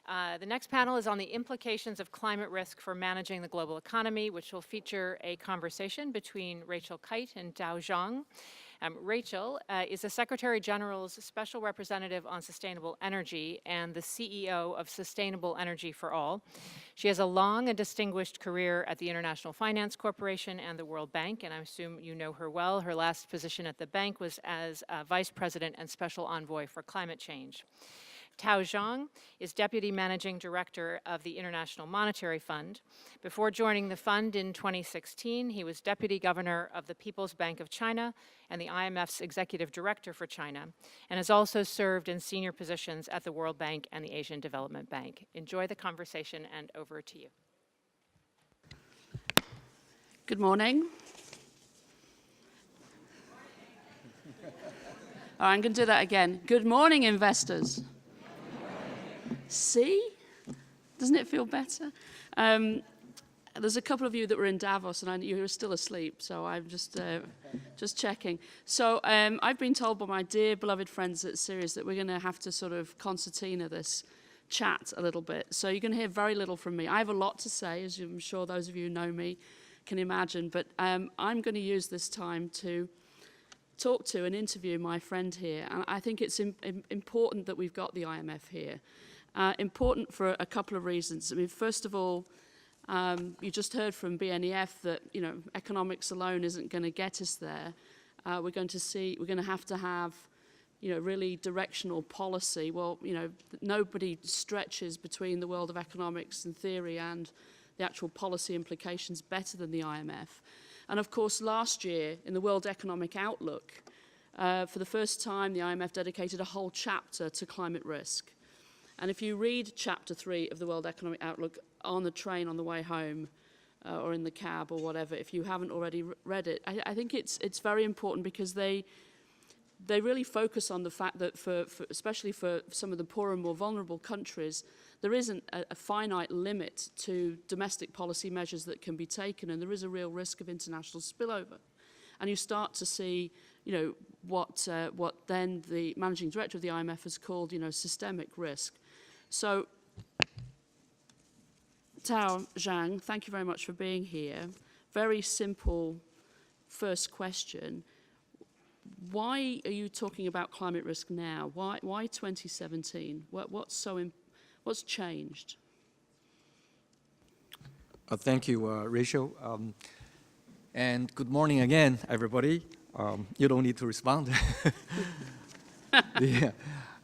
The next panel is on the implications of climate risk for managing the global economy, which will feature a conversation between Rachel Kyte and Zhang. Rachel is the Secretary General's Special Representative on Sustainable Energy and the CEO of Sustainable Energy for All. She has a long and distinguished career at the International Finance Corporation and the World Bank, and I assume you know her well. Her last position at the bank was as Vice President and Special Envoy for Climate Change. Zhang is Deputy Managing Director of the International Monetary Fund. Before joining the fund in 2016, he was Deputy Governor of the People's Bank of China and the IMF's Executive Director for China, and has also served in senior positions at the World Bank and the Asian Development Bank. Enjoy the conversation, and over to you. Good morning. I'm going to do that again. Good morning, investors. See? Doesn't it feel better? There's a couple of you that were in Davos, and you were still asleep, so I'm just checking. So I've been told by my dear beloved friends at Sirius that we're going to have to sort of concertina this chat a little bit. So you're going to hear very little from me. I have a lot to say, as I'm sure those of you who know me can imagine, but I'm going to use this time to talk to and interview my friend here. And I think it's important that we've got the IMF here. Important for a couple of reasons. I mean, first of all, you just heard from BNEF that, you know, economics alone isn't going to get us there. We're going to have, you know, really directional policy. Well, you know, nobody stretches between the world of economics and theory and the actual policy implications better than the IMF. And of course, last year in the World Economic Outlook, for the first time, the IMF dedicated a whole chapter to climate risk. And if you read Chapter 3 of the World Economic Outlook on the train on the way home or in the cab or whatever, if you haven't already read it, I think it's very important because they really focus on the fact that especially for some of the poorer and more vulnerable countries, there isn't a finite limit to domestic policy measures that can be taken, and there is a real risk of international spillover. And you start to see, you know, what then the managing director of the IMF has called, you know, systemic risk. So, Zhang, thank you very much for being here. Very simple first question. Why are you talking about climate risk now? Why 2017? What's changed? Thank you, Rachel. And good morning again, everybody. You don't need to respond.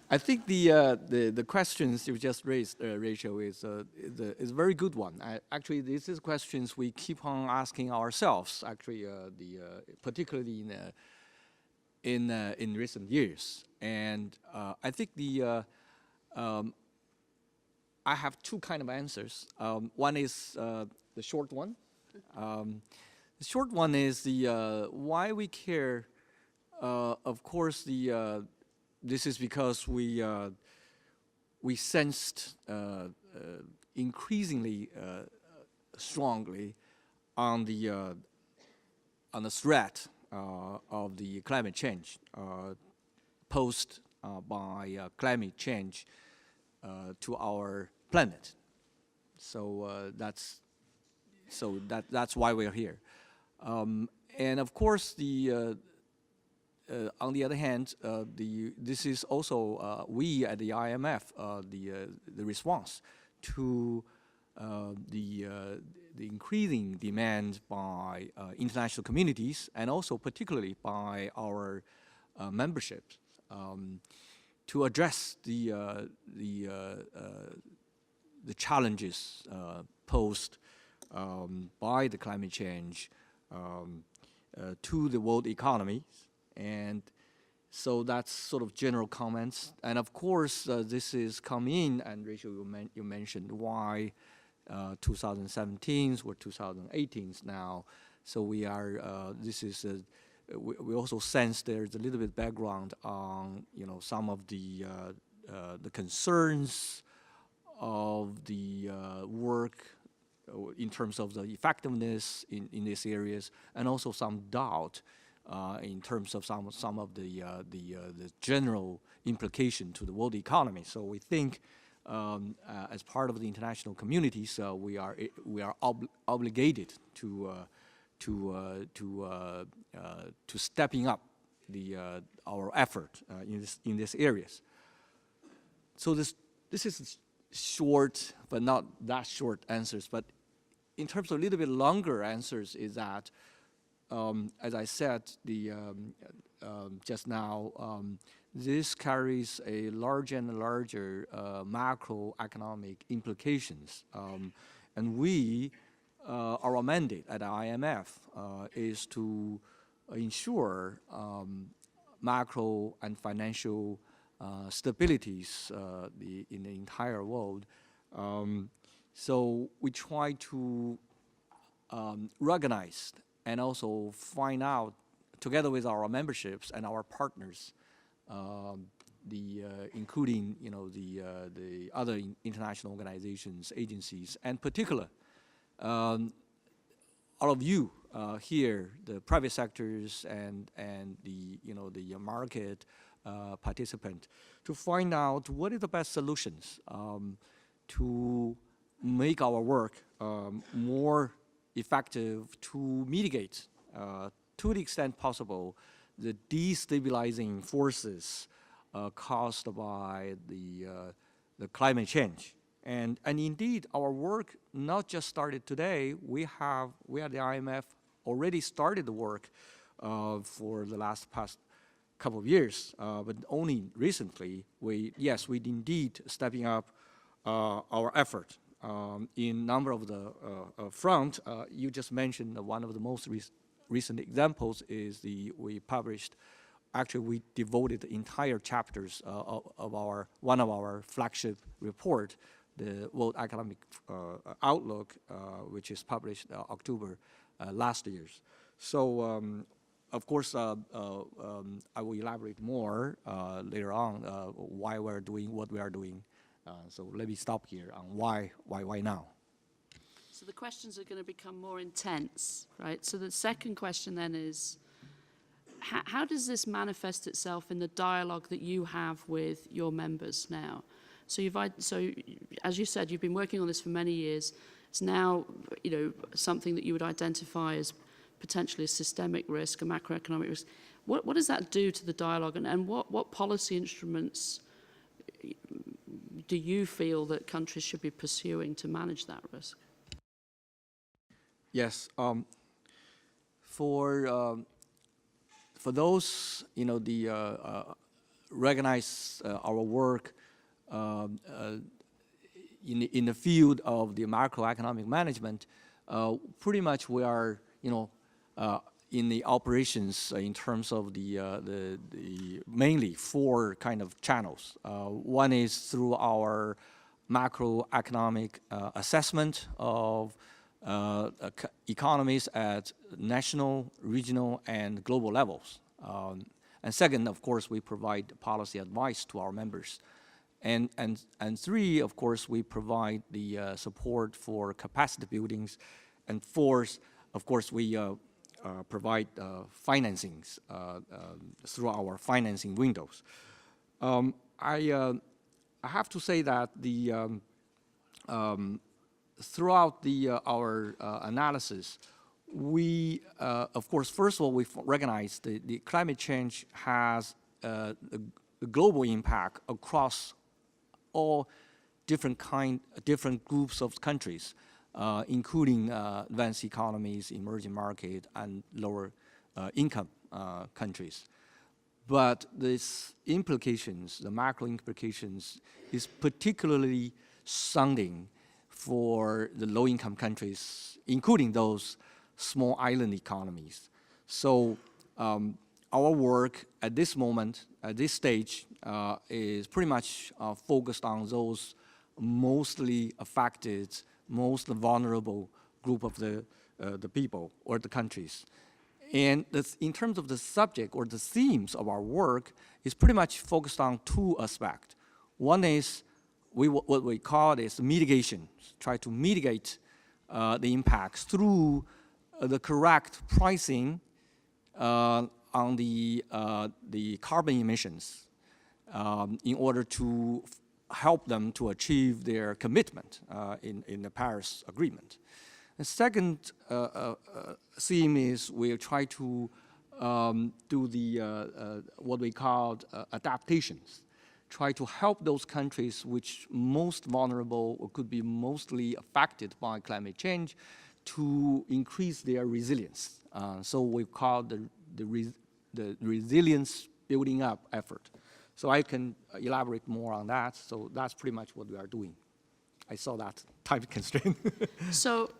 I think the questions you just raised, Rachel, is a very good one. Actually, this is questions we keep on asking ourselves. Actually, particularly in recent years, and I think I have two kind of answers. One is the short one. The short one is why we care. Of course, this is because we sensed increasingly strongly on the threat of the climate change posed by climate change to our planet. So that's why we're here. And of course, on the other hand, this is also we at the IMF the response to the increasing demand by international communities, and also particularly by our membership to address the challenges posed by the climate change to the world economy. And so that's sort of general comments. And of course, this is coming in, and Rachel, you mentioned why 2017s or 2018s now. So we are, we also sense there's a little bit background on, you know, some of the concerns of the work in terms of the effectiveness in these areas, and also some doubt in terms of some of the general implication to the world economy. So we think as part of the international community, so we are obligated to stepping up our effort in these areas. So this is short, but not that short answers. But in terms of a little bit longer answers, is that as I said just now, this carries a larger and larger macroeconomic implications, and our mandate at the IMF is to ensure macro and financial stabilities in the entire world. So we try to recognize and also find out, together with our memberships and our partners, including the other international organizations, agencies, and particular all of you here, the private sectors and the market participant, to find out what are the best solutions to make our work more effective, to mitigate to the extent possible the destabilizing forces caused by the climate change. And indeed, our work not just started today. We at the IMF already started the work for the past couple of years, but only recently we indeed stepping up our effort in number of the front. You just mentioned one of the most recent examples is we devoted the entire chapters of one of our flagship report, the World Economic Outlook, which is published October last year. So, of course, I will elaborate more later on why we're doing what we are doing. So let me stop here on why now. So the questions are going to become more intense, right? So the second question then is, how does this manifest itself in the dialogue that you have with your members now? So as you said, you've been working on this for many years. It's now, something that you would identify as potentially a systemic risk, a macroeconomic risk. What does that do to the dialogue, and what policy instruments do you feel that countries should be pursuing to manage that risk? Yes, for those recognize our work in the field of the macroeconomic management. Pretty much we are in the operations in terms of the mainly four kind of channels. One is through our macroeconomic assessment of economies at national, regional, and global levels. And second, of course, we provide policy advice to our members. And three, of course, we provide the support for capacity buildings. And fourth, of course, we provide financings through our financing windows. I have to say that throughout our analysis, we, of course, first of all, we recognize the climate change has a global impact across all different groups of countries, including advanced economies, emerging market, and lower income countries. But these implications, the macro implications, is particularly sounding for the low-income countries, including those small island economies. So our work at this moment, at this stage, is pretty much focused on those mostly affected, most vulnerable group of the people or the countries. And in terms of the subject or the themes of our work, is pretty much focused on two aspects. One is what we call is mitigation, try to mitigate the impacts through the correct pricing on the carbon emissions in order to help them to achieve their commitment in the Paris Agreement. The second theme is we try to do the what we call adaptations, try to help those countries which most vulnerable or could be mostly affected by climate change to increase their resilience. So we call the resilience building up effort. So I can elaborate more on that. So that's pretty much what we are doing. I saw that time constraint. So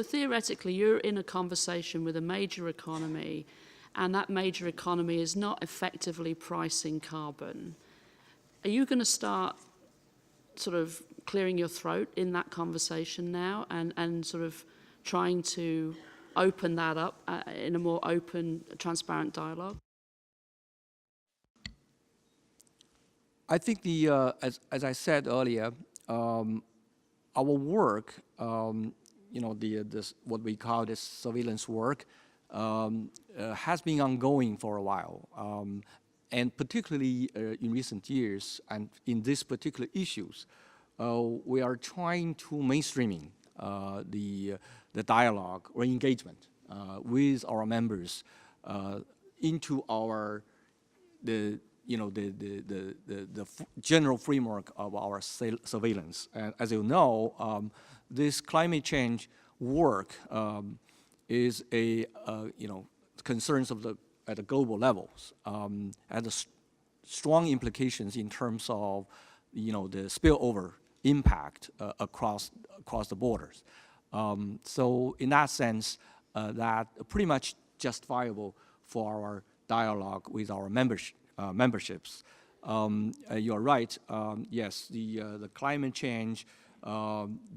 theoretically, you're in a conversation with a major economy, and that major economy is not effectively pricing carbon. Are you going to start sort of clearing your throat in that conversation now and sort of trying to open that up in a more open, transparent dialogue? I think as I said earlier, our work, what we call this surveillance work, has been ongoing for a while, and particularly in recent years, and in these particular issues, we are trying to mainstreaming the dialogue or engagement with our members into the general framework of our surveillance. And as you know, this climate change work is concerns at the global levels, has strong implications in terms of the spillover impact across the borders. So in that sense, that pretty much justifiable for our dialogue with our memberships. You're right. Yes, the climate change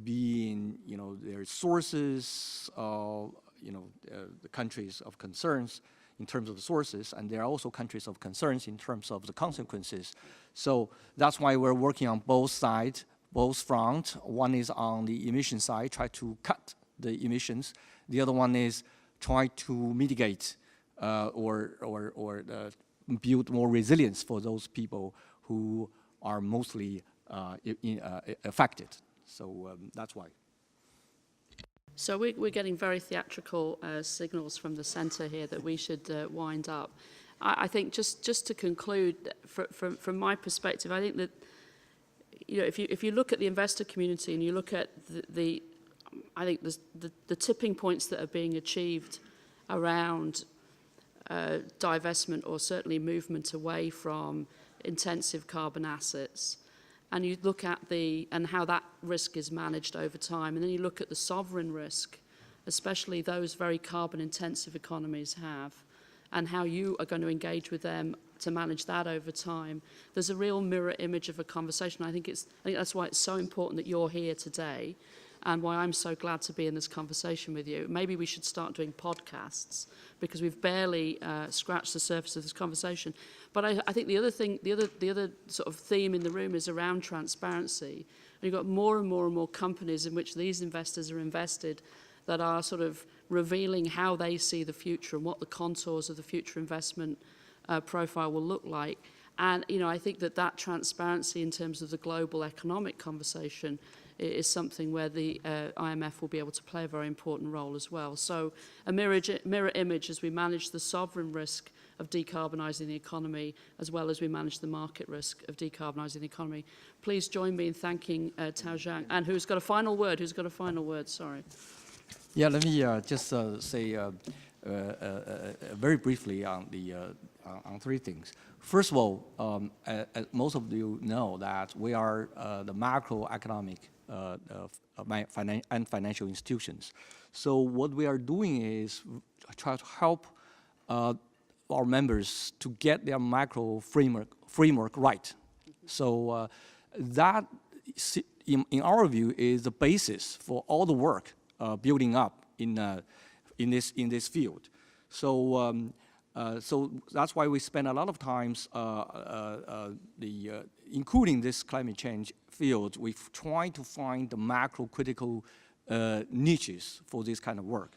being their sources of the countries of concerns in terms of the sources, and there are also countries of concerns in terms of the consequences. So that's why we're working on both sides, both fronts. One is on the emission side, try to cut the emissions. The other one is try to mitigate or build more resilience for those people who are mostly affected. So that's why. So we're getting very theatrical signals from the centre here that we should wind up. I think just to conclude, from my perspective, I think that if you look at the investor community and you look at I think the tipping points that are being achieved around divestment or certainly movement away from intensive carbon assets, and you look at and how that risk is managed over time, and then you look at the sovereign risk, especially those very carbon intensive economies have, and how you are going to engage with them to manage that over time. There's a real mirror image of a conversation. I think that's why it's so important that you're here today, and why I'm so glad to be in this conversation with you. Maybe we should start doing podcasts, because we've barely scratched the surface of this conversation. But I think the other sort of theme in the room is around transparency. And you've got more and more companies in which these investors are invested that are sort of revealing how they see the future and what the contours of the future investment profile will look like. And I think that transparency in terms of the global economic conversation is something where the IMF will be able to play a very important role as well. So a mirror image as we manage the sovereign risk of decarbonising the economy, as well as we manage the market risk of decarbonising the economy. Please join me in thanking Zhang. And who's got a final word? Sorry. Yeah, let me just say very briefly on three things. First of all, as most of you know that we are the macroeconomic and financial institutions. So what we are doing is try to help our members to get their macro framework right. So that, in our view, is the basis for all the work building up in this field. So so that's why we spend a lot of times including this climate change field. We try to find the macro critical niches for this kind of work.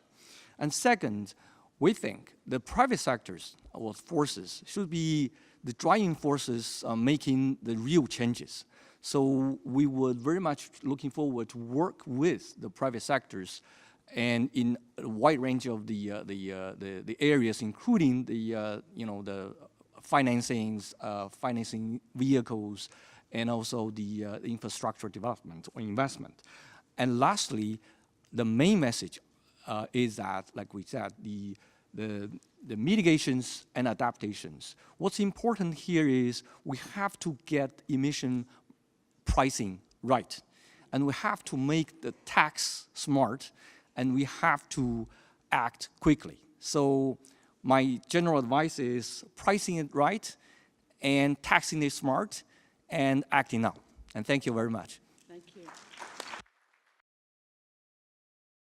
And second, we think the private sectors or forces should be the driving forces making the real changes. So we would very much looking forward to work with the private sectors and in a wide range of the areas, including the financing vehicles, and also the infrastructure development or investment. And lastly, the main message is that, like we said, the mitigations and adaptations. What's important here is we have to get emission pricing right, and we have to make the tax smart, and we have to act quickly. So my general advice is pricing it right and taxing it smart and acting now. And thank you very much.